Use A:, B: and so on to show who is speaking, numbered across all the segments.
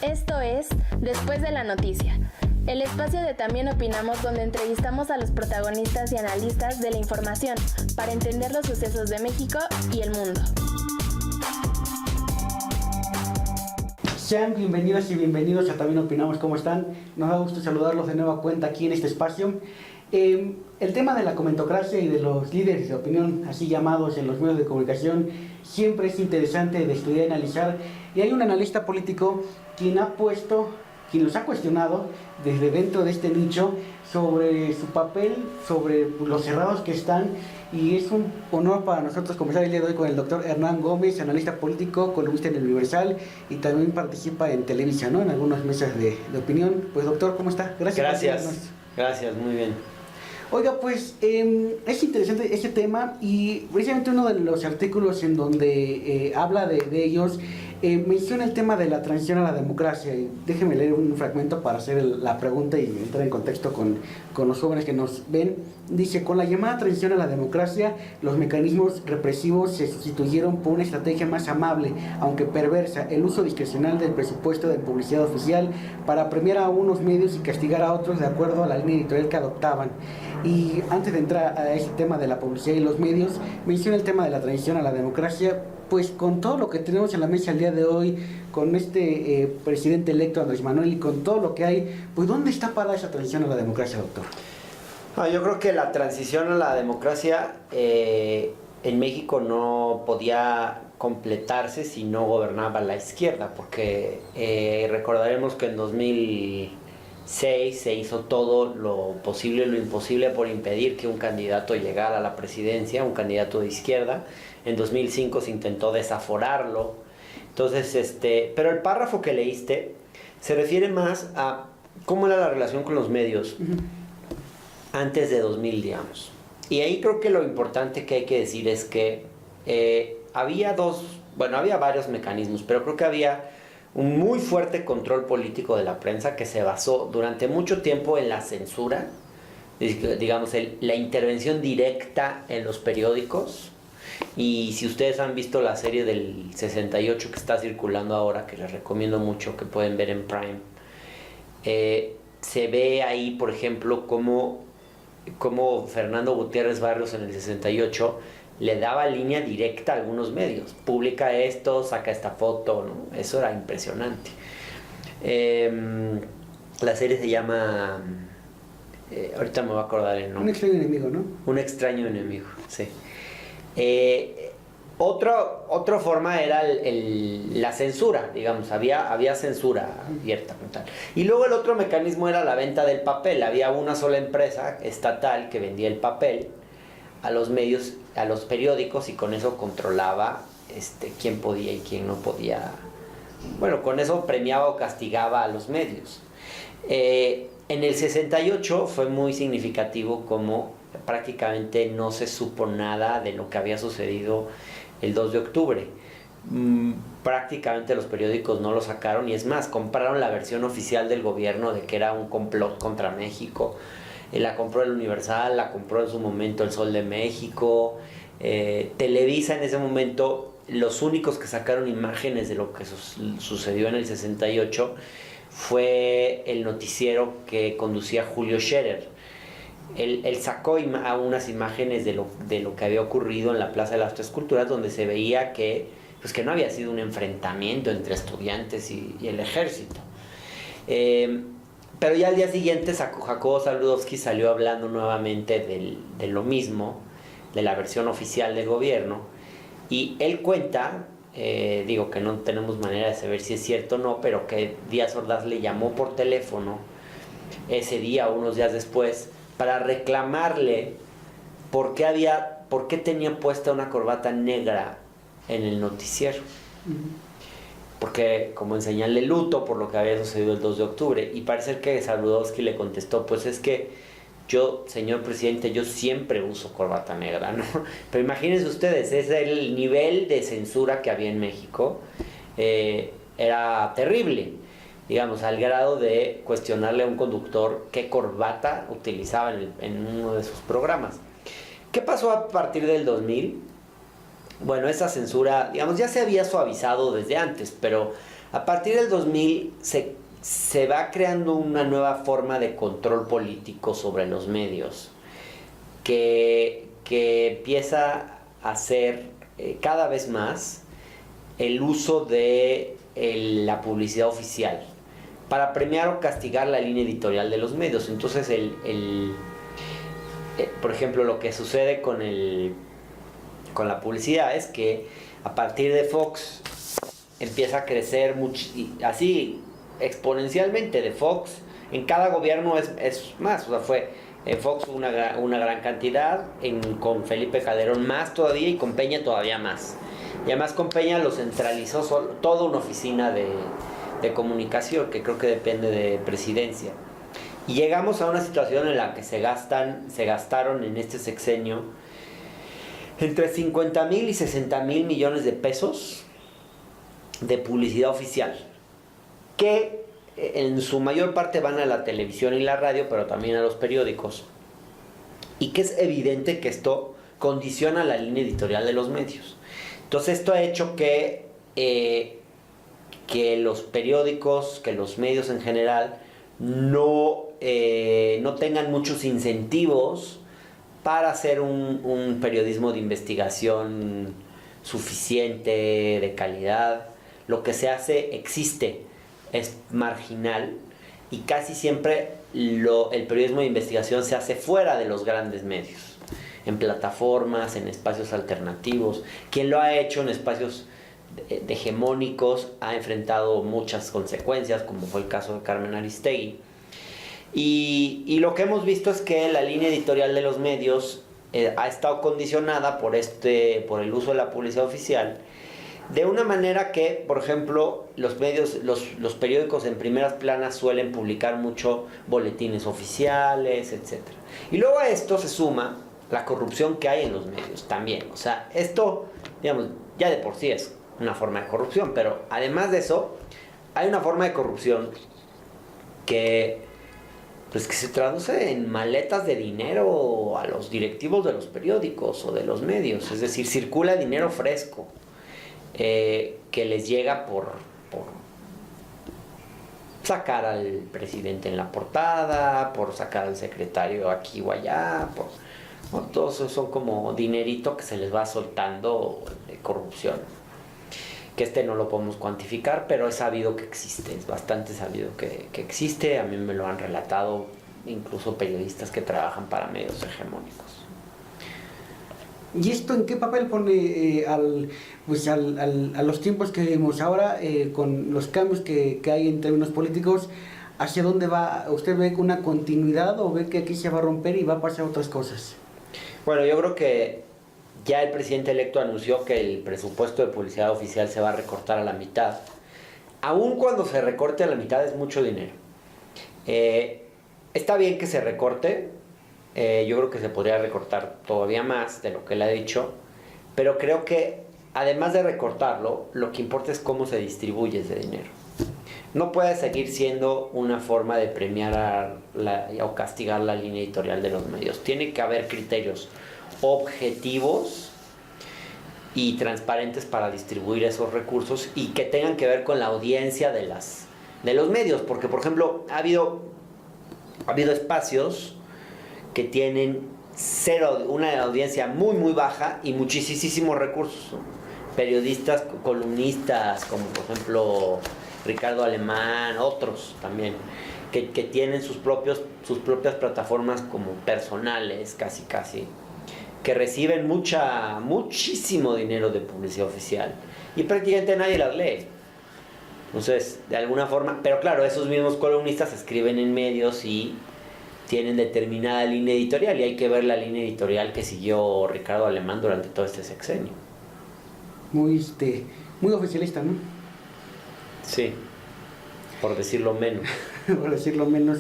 A: Esto es Después de la Noticia, el espacio de También Opinamos donde entrevistamos a los protagonistas y analistas de la información para entender los sucesos de México y el mundo.
B: Sean bienvenidas y bienvenidos a También Opinamos. ¿Cómo están? Nos da gusto saludarlos de nueva cuenta aquí en este espacio. El tema de la comentocracia y de los líderes de opinión, así llamados en los medios de comunicación, siempre es interesante de estudiar y analizar. Y hay un analista político quien los ha cuestionado desde dentro de este nicho sobre su papel, sobre los cerrados que están. Y es un honor para nosotros conversar el día de hoy con el doctor Hernán Gómez, analista político, columnista en El Universal y también participa en Televisa, ¿no? En algunas mesas de opinión. Pues doctor, ¿cómo está?
C: Gracias, muy bien.
B: Oiga, pues es interesante este tema y precisamente uno de los artículos en donde habla de ellos menciona el tema de la transición a la democracia. Y déjeme leer un fragmento para hacer la pregunta y entrar en contexto con los jóvenes que nos ven. Dice: con la llamada transición a la democracia, los mecanismos represivos se sustituyeron por una estrategia más amable, aunque perversa, el uso discrecional del presupuesto de publicidad oficial para premiar a unos medios y castigar a otros de acuerdo a la línea editorial que adoptaban. Y antes de entrar a ese tema de la publicidad y los medios, menciona el tema de la transición a la democracia. Pues con todo lo que tenemos en la mesa el día de hoy, con este presidente electo Andrés Manuel y con todo lo que hay, pues ¿dónde está parada esa transición a la democracia, doctor?
C: Yo creo que la transición a la democracia en México no podía completarse si no gobernaba la izquierda, porque recordaremos que en 2006 se hizo todo lo posible y lo imposible por impedir que un candidato llegara a la presidencia, un candidato de izquierda. En 2005 se intentó desaforarlo. Entonces, pero el párrafo que leíste se refiere más a cómo era la relación con los medios antes de 2000, digamos. Y ahí creo que lo importante que hay que decir es que había varios mecanismos, pero creo que había un muy fuerte control político de la prensa que se basó durante mucho tiempo en la censura, digamos, la intervención directa en los periódicos. Y si ustedes han visto la serie del 68 que está circulando ahora, que les recomiendo mucho, que pueden ver en Prime, se ve ahí, por ejemplo, cómo Fernando Gutiérrez Barrios en el 68 le daba línea directa a algunos medios. Publica esto, saca esta foto, ¿no? Eso era impresionante. La serie se llama... ahorita me voy a acordar el nombre.
B: Un extraño enemigo, ¿no?
C: Un extraño enemigo, sí. Otra forma era la censura, digamos, había censura abierta como tal. Y luego el otro mecanismo era la venta del papel. Había una sola empresa estatal que vendía el papel a los medios, a los periódicos, y con eso controlaba quién podía y quién no podía. Bueno, con eso premiaba o castigaba a los medios. En el 68 fue muy significativo como prácticamente no se supo nada de lo que había sucedido el 2 de octubre. Prácticamente los periódicos no lo sacaron, y es más, compraron la versión oficial del gobierno de que era un complot contra México. La compró El Universal, la compró en su momento El Sol de México, Televisa en ese momento. Los únicos que sacaron imágenes de lo que sucedió en el 68 fue el noticiero que conducía Julio Scherer. Él sacó unas imágenes de lo que había ocurrido en la Plaza de las Tres Culturas, donde se veía que no había sido un enfrentamiento entre estudiantes y el ejército. Pero ya al día siguiente Jacobo Zabludovsky salió hablando nuevamente de lo mismo, de la versión oficial del gobierno, y él cuenta, que no tenemos manera de saber si es cierto o no, pero que Díaz Ordaz le llamó por teléfono ese día o unos días después para reclamarle por qué tenía puesta una corbata negra en el noticiero. Porque como en señal de luto por lo que había sucedido el 2 de octubre. Y parece que Zabludovsky le contestó: pues es que yo, señor presidente, yo siempre uso corbata negra, ¿no? Pero imagínense ustedes, es el nivel de censura que había en México. Era terrible, digamos, al grado de cuestionarle a un conductor qué corbata utilizaba en uno de sus programas. ¿Qué pasó a partir del 2000? Bueno, esa censura, digamos, ya se había suavizado desde antes, pero A partir del 2000 se va creando una nueva forma de control político sobre los medios que empieza a hacer cada vez más el uso de la publicidad oficial para premiar o castigar la línea editorial de los medios. Entonces, por ejemplo, lo que sucede con la publicidad es que a partir de Fox empieza a crecer así exponencialmente de Fox. En cada gobierno es más, o sea, fue en Fox una gran cantidad, con Felipe Calderón más todavía y con Peña todavía más. Y además con Peña lo centralizó toda una oficina de comunicación que creo que depende de presidencia. Y llegamos a una situación en la que se gastaron en este sexenio entre 50,000 y 60,000 millones de pesos de publicidad oficial, que en su mayor parte van a la televisión y la radio, pero también a los periódicos, y que es evidente que esto condiciona la línea editorial de los medios. Entonces esto ha hecho que los periódicos, que los medios en general, no tengan muchos incentivos para hacer un periodismo de investigación suficiente, de calidad. Lo que se hace existe, es marginal, y casi siempre el periodismo de investigación se hace fuera de los grandes medios, en plataformas, en espacios alternativos. Quien lo ha hecho en espacios hegemónicos ha enfrentado muchas consecuencias, como fue el caso de Carmen Aristegui. Y lo que hemos visto es que la línea editorial de los medios ha estado condicionada por el uso de la publicidad oficial, de una manera que, por ejemplo, los periódicos en primeras planas suelen publicar mucho boletines oficiales, etc. Y luego a esto se suma la corrupción que hay en los medios también. O sea, esto, digamos, ya de por sí es una forma de corrupción, pero además de eso, hay una forma de corrupción que se traduce en maletas de dinero a los directivos de los periódicos o de los medios. Es decir, circula dinero fresco que les llega por sacar al presidente en la portada, por sacar al secretario aquí o allá, todos esos son como dinerito que se les va soltando de corrupción. Que no lo podemos cuantificar, pero es sabido que existe, es bastante sabido que existe. A mí me lo han relatado incluso periodistas que trabajan para medios hegemónicos.
B: ¿Y esto en qué papel pone a los tiempos que vivimos ahora, con los cambios que hay en términos políticos? ¿Hacia dónde va? ¿Usted ve una continuidad o ve que aquí se va a romper y va a pasar otras cosas?
C: Bueno, yo creo que ya el presidente electo anunció que el presupuesto de publicidad oficial se va a recortar a la mitad. Aún cuando se recorte a la mitad es mucho dinero. Está bien que se recorte. Yo creo que se podría recortar todavía más de lo que él ha dicho. Pero creo que además de recortarlo, lo que importa es cómo se distribuye ese dinero. No puede seguir siendo una forma de premiar o castigar la línea editorial de los medios. Tiene que haber criterios objetivos y transparentes para distribuir esos recursos y que tengan que ver con la audiencia de los medios, porque por ejemplo ha habido espacios que tienen una audiencia muy muy baja y muchísimos recursos, ¿no? Periodistas, columnistas como por ejemplo Ricardo Alemán, otros también que tienen sus propias plataformas como personales casi que reciben muchísimo dinero de publicidad oficial y prácticamente nadie las lee. Entonces, de alguna forma, pero claro, esos mismos columnistas escriben en medios y tienen determinada línea editorial, y hay que ver la línea editorial que siguió Ricardo Alemán durante todo este sexenio.
B: Muy oficialista, ¿no?
C: Sí, por decirlo menos.
B: Por decirlo menos.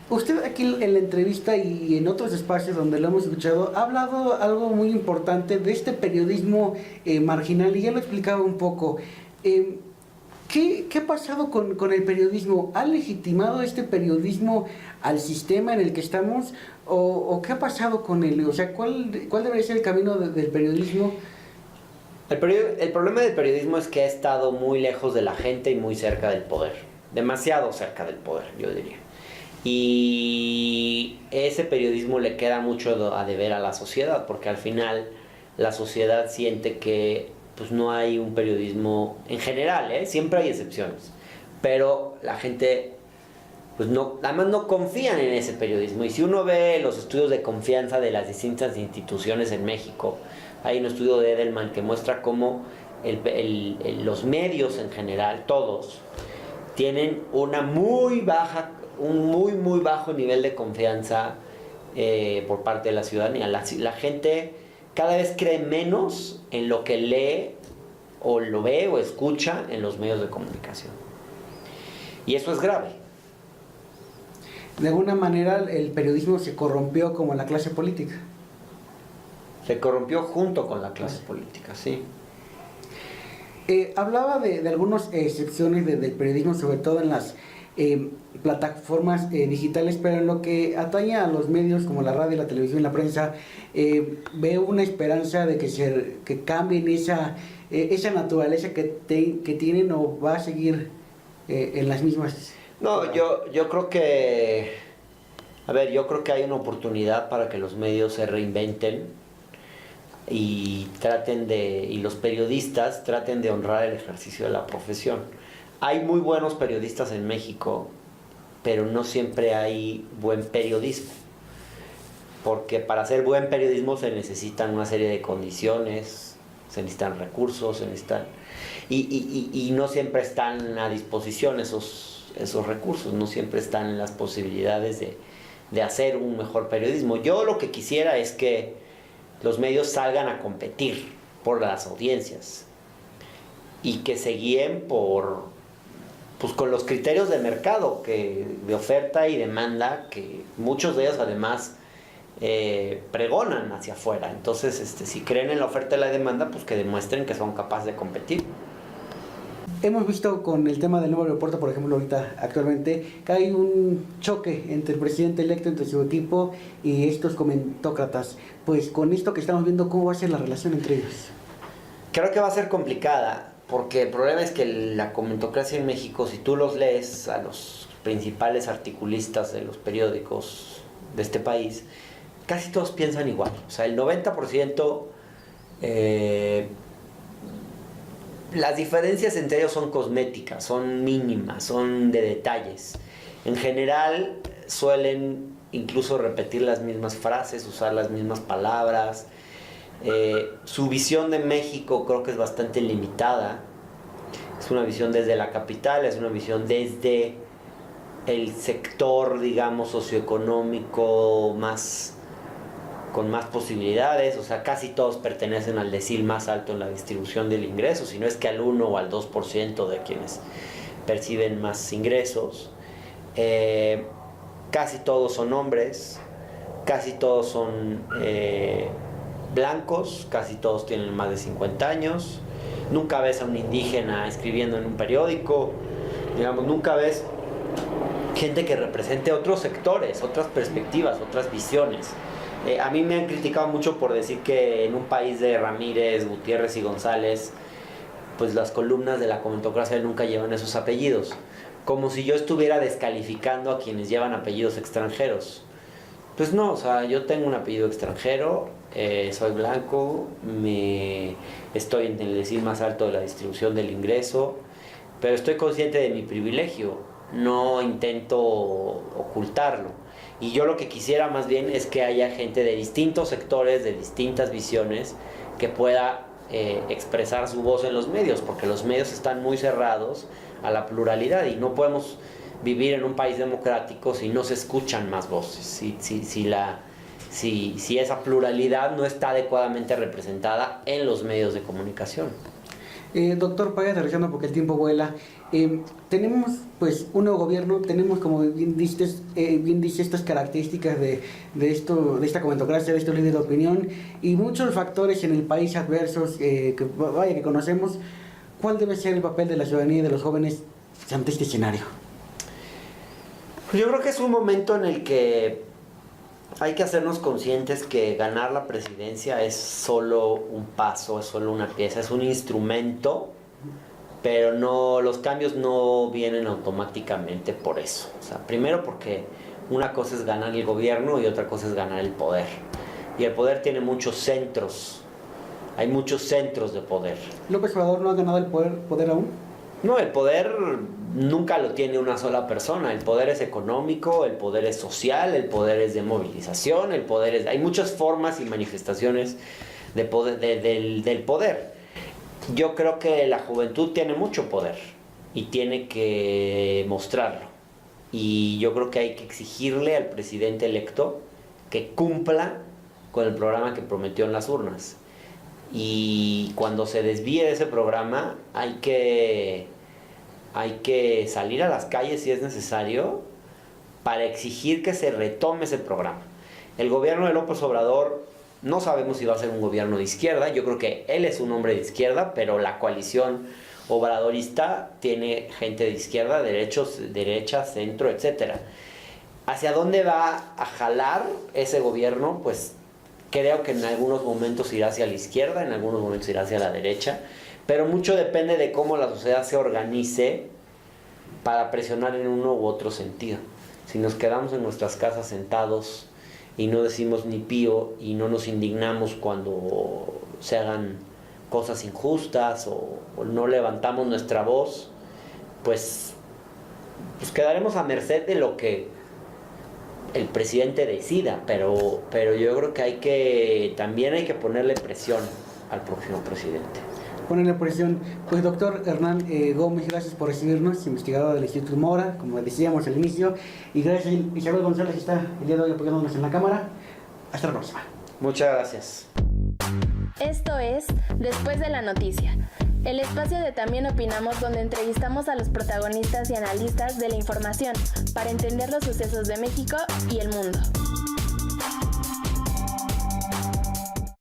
B: Usted aquí en la entrevista y en otros espacios donde lo hemos escuchado ha hablado algo muy importante de este periodismo marginal, y ya lo explicaba un poco. ¿Qué ha pasado con el periodismo? ¿Ha legitimado este periodismo al sistema en el que estamos? ¿O qué ha pasado con él? O sea, ¿cuál debería ser el camino del periodismo
C: El problema del periodismo es que ha estado muy lejos de la gente y muy cerca del poder. Demasiado cerca del poder, yo diría. Y ese periodismo le queda mucho a deber a la sociedad, porque al final la sociedad siente que pues, no hay un periodismo en general, siempre hay excepciones, pero la gente pues además no confían en ese periodismo. Y si uno ve los estudios de confianza de las distintas instituciones en México, hay un estudio de Edelman que muestra cómo los medios en general, todos, tienen un muy bajo nivel de confianza por parte de la ciudadanía. La gente cada vez cree menos en lo que lee o lo ve o escucha en los medios de comunicación. Y eso es grave.
B: De alguna manera el periodismo se corrompió como la clase política.
C: Se corrompió junto con la clase política, sí.
B: Hablaba de algunas excepciones del periodismo, sobre todo en las plataformas digitales, pero en lo que atañe a los medios como la radio, la televisión y la prensa, veo una esperanza de que cambien esa naturaleza que tienen, o va a seguir en las mismas.
C: No, yo creo que, yo creo que hay una oportunidad para que los medios se reinventen y los periodistas traten de honrar el ejercicio de la profesión. Hay muy buenos periodistas en México, pero no siempre hay buen periodismo, porque para hacer buen periodismo se necesitan una serie de condiciones, se necesitan recursos, y no siempre están a disposición esos recursos, no siempre están en las posibilidades de hacer un mejor periodismo. Yo lo que quisiera es que los medios salgan a competir por las audiencias y que se guíen con los criterios de mercado, de oferta y demanda, que muchos de ellos además pregonan hacia afuera. Entonces, si creen en la oferta y la demanda, pues que demuestren que son capaces de competir.
B: Hemos visto con el tema del nuevo aeropuerto, por ejemplo, ahorita actualmente, que hay un choque entre el presidente electo, entre su equipo y estos comentócratas. Pues con esto que estamos viendo, ¿cómo va a ser la relación entre ellos?
C: Creo que va a ser complicada, porque el problema es que la comentocracia en México, si tú los lees a los principales articulistas de los periódicos de este país, casi todos piensan igual. O sea, el 90%... las diferencias entre ellos son cosméticas, son mínimas, son de detalles. En general suelen incluso repetir las mismas frases, usar las mismas palabras. Su visión de México creo que es bastante limitada. Es una visión desde la capital, es una visión desde el sector, digamos, socioeconómico con más posibilidades. O sea, casi todos pertenecen al decil más alto en la distribución del ingreso, si no es que al 1 o al 2% de quienes perciben más ingresos. Casi todos son hombres, casi todos son blancos, casi todos tienen más de 50 años. Nunca ves a un indígena escribiendo en un periódico, digamos, nunca ves gente que represente otros sectores, otras perspectivas, otras visiones. A mí me han criticado mucho por decir que en un país de Ramírez, Gutiérrez y González, pues las columnas de la comentocracia nunca llevan esos apellidos, como si yo estuviera descalificando a quienes llevan apellidos extranjeros. Pues no, o sea, yo tengo un apellido extranjero, soy blanco, estoy en el decil más alto de la distribución del ingreso, pero estoy consciente de mi privilegio, no intento ocultarlo. Y yo lo que quisiera más bien es que haya gente de distintos sectores, de distintas visiones, que pueda expresar su voz en los medios, porque los medios están muy cerrados a la pluralidad y no podemos vivir en un país democrático si no se escuchan más voces, si esa pluralidad no está adecuadamente representada en los medios de comunicación.
B: Doctor, para ir aterrizando porque el tiempo vuela, tenemos pues un nuevo gobierno, tenemos, como bien dices, estas características de esta comentocracia, de estos líderes de opinión y muchos factores en el país adversos que conocemos. ¿Cuál debe ser el papel de la ciudadanía y de los jóvenes ante este escenario?
C: Yo creo que es un momento en el que hay que hacernos conscientes que ganar la presidencia es solo un paso, es solo una pieza, es un instrumento, pero no, los cambios no vienen automáticamente por eso. O sea, primero porque una cosa es ganar el gobierno y otra cosa es ganar el poder. Y el poder tiene muchos centros, hay muchos centros de poder.
B: ¿López Obrador no ha ganado el poder aún?
C: No, el poder nunca lo tiene una sola persona. El poder es económico, el poder es social, el poder es de movilización, el poder es... Hay muchas formas y manifestaciones de poder, del poder. Yo creo que la juventud tiene mucho poder y tiene que mostrarlo. Y yo creo que hay que exigirle al presidente electo que cumpla con el programa que prometió en las urnas. Y cuando se desvíe de ese programa hay que salir a las calles si es necesario para exigir que se retome ese programa. El gobierno de López Obrador no sabemos si va a ser un gobierno de izquierda. Yo creo que él es un hombre de izquierda, pero la coalición obradorista tiene gente de izquierda, derecha, centro, etc. ¿Hacia dónde va a jalar ese gobierno? Pues creo que en algunos momentos irá hacia la izquierda, en algunos momentos irá hacia la derecha, pero mucho depende de cómo la sociedad se organice para presionar en uno u otro sentido. Si nos quedamos en nuestras casas sentados y no decimos ni pío y no nos indignamos cuando se hagan cosas injustas o no levantamos nuestra voz, pues quedaremos a merced de lo que el presidente decida, pero yo creo que también hay que ponerle presión al próximo presidente.
B: Ponerle presión. Pues doctor Hernán Gómez, gracias por recibirnos, investigador del Instituto Mora, como decíamos al inicio, y gracias a Isabel González que está el día de hoy apoyándonos en la cámara. Hasta la próxima.
C: Muchas gracias.
A: Esto es Después de la Noticia, el espacio de También Opinamos, donde entrevistamos a los protagonistas y analistas de la información para entender los sucesos de México y el mundo.